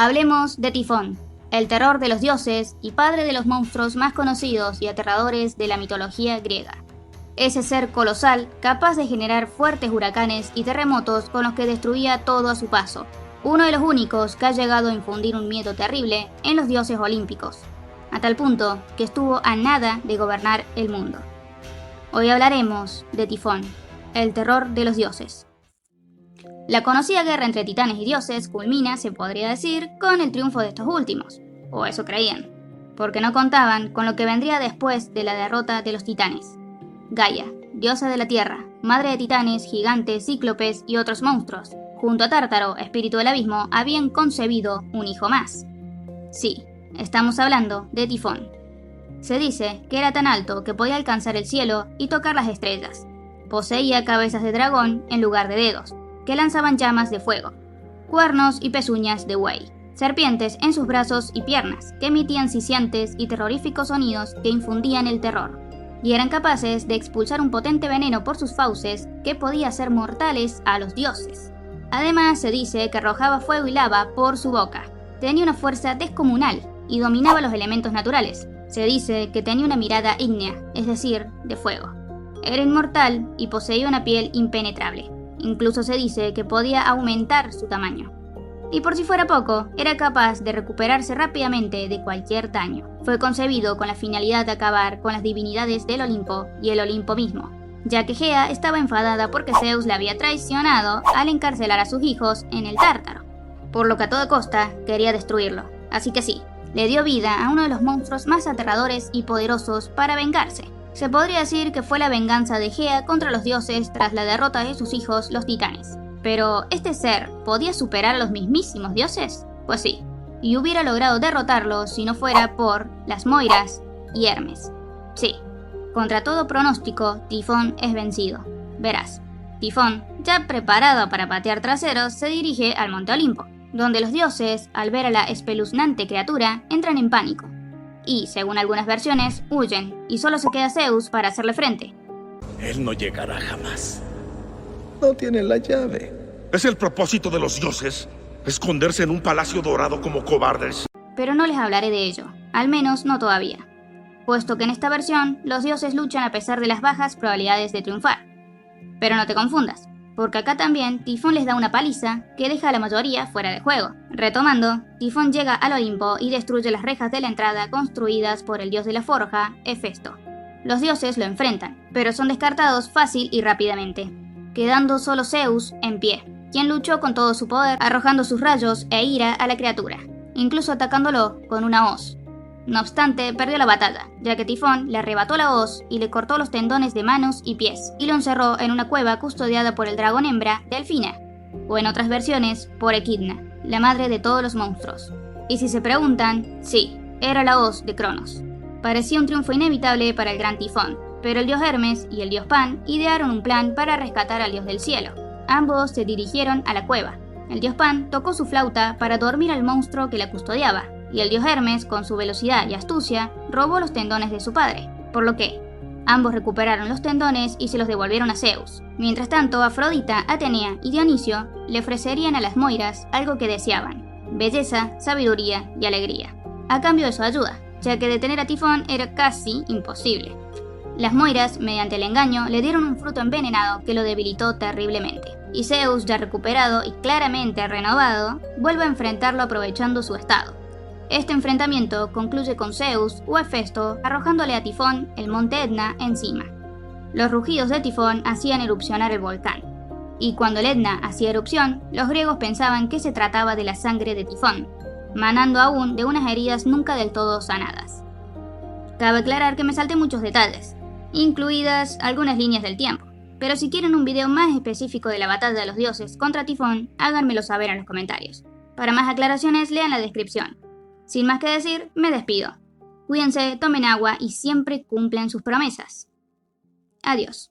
Hablemos de Tifón, el terror de los dioses y padre de los monstruos más conocidos y aterradores de la mitología griega. Ese ser colosal, capaz de generar fuertes huracanes y terremotos con los que destruía todo a su paso. Uno de los únicos que ha llegado a infundir un miedo terrible en los dioses olímpicos, a tal punto que estuvo a nada de gobernar el mundo. Hoy hablaremos de Tifón, el terror de los dioses. La conocida guerra entre titanes y dioses culmina, se podría decir, con el triunfo de estos últimos, o eso creían, porque no contaban con lo que vendría después de la derrota de los titanes. Gaia, diosa de la tierra, madre de titanes, gigantes, cíclopes y otros monstruos, junto a Tártaro, espíritu del abismo, habían concebido un hijo más. Sí, estamos hablando de Tifón. Se dice que era tan alto que podía alcanzar el cielo y tocar las estrellas. Poseía cabezas de dragón en lugar de dedos, que lanzaban llamas de fuego, cuernos y pezuñas de buey, serpientes en sus brazos y piernas, que emitían sisiantes y terroríficos sonidos que infundían el terror, y eran capaces de expulsar un potente veneno por sus fauces que podía hacer mortales a los dioses. Además, se dice que arrojaba fuego y lava por su boca. Tenía una fuerza descomunal y dominaba los elementos naturales. Se dice que tenía una mirada ígnea, es decir, de fuego. Era inmortal y poseía una piel impenetrable. Incluso se dice que podía aumentar su tamaño. Y por si fuera poco, era capaz de recuperarse rápidamente de cualquier daño. Fue concebido con la finalidad de acabar con las divinidades del Olimpo y el Olimpo mismo, ya que Gea estaba enfadada porque Zeus la había traicionado al encarcelar a sus hijos en el Tártaro, por lo que a toda costa quería destruirlo. Así que sí, le dio vida a uno de los monstruos más aterradores y poderosos para vengarse. Se podría decir que fue la venganza de Gea contra los dioses tras la derrota de sus hijos, los titanes. Pero, ¿este ser podía superar a los mismísimos dioses? Pues sí, y hubiera logrado derrotarlos si no fuera por las Moiras y Hermes. Sí, contra todo pronóstico, Tifón es vencido. Verás, Tifón, ya preparado para patear traseros, se dirige al Monte Olimpo, donde los dioses, al ver a la espeluznante criatura, entran en pánico. Y, según algunas versiones, huyen, y solo se queda Zeus para hacerle frente. Él no llegará jamás. No tiene la llave. ¿Es el propósito de los dioses esconderse en un palacio dorado como cobardes? Pero no les hablaré de ello, al menos no todavía, puesto que en esta versión los dioses luchan a pesar de las bajas probabilidades de triunfar. Pero no te confundas, porque acá también Tifón les da una paliza que deja a la mayoría fuera de juego. Retomando, Tifón llega al Olimpo y destruye las rejas de la entrada construidas por el dios de la forja, Hefesto. Los dioses lo enfrentan, pero son descartados fácil y rápidamente, quedando solo Zeus en pie, quien luchó con todo su poder arrojando sus rayos e ira a la criatura, incluso atacándolo con una hoz. No obstante, perdió la batalla, ya que Tifón le arrebató la hoz y le cortó los tendones de manos y pies, y lo encerró en una cueva custodiada por el dragón hembra Delfina, o en otras versiones, por Equidna, la madre de todos los monstruos. Y si se preguntan, sí, era la hoz de Cronos. Parecía un triunfo inevitable para el gran Tifón, pero el dios Hermes y el dios Pan idearon un plan para rescatar al dios del cielo. Ambos se dirigieron a la cueva. El dios Pan tocó su flauta para dormir al monstruo que la custodiaba, y el dios Hermes, con su velocidad y astucia, robó los tendones de su padre, por lo que ambos recuperaron los tendones y se los devolvieron a Zeus. Mientras tanto, Afrodita, Atenea y Dionisio le ofrecerían a las Moiras algo que deseaban: belleza, sabiduría y alegría, a cambio de su ayuda, ya que detener a Tifón era casi imposible. Las Moiras, mediante el engaño, le dieron un fruto envenenado que lo debilitó terriblemente, y Zeus, ya recuperado y claramente renovado, vuelve a enfrentarlo aprovechando su estado. Este enfrentamiento concluye con Zeus o Hefesto arrojándole a Tifón el monte Etna encima. Los rugidos de Tifón hacían erupcionar el volcán, y cuando el Etna hacía erupción, los griegos pensaban que se trataba de la sangre de Tifón, manando aún de unas heridas nunca del todo sanadas. Cabe aclarar que me salté muchos detalles, incluidas algunas líneas del tiempo, pero si quieren un video más específico de la batalla de los dioses contra Tifón, háganmelo saber en los comentarios. Para más aclaraciones, lean la descripción. Sin más que decir, me despido. Cuídense, tomen agua y siempre cumplan sus promesas. Adiós.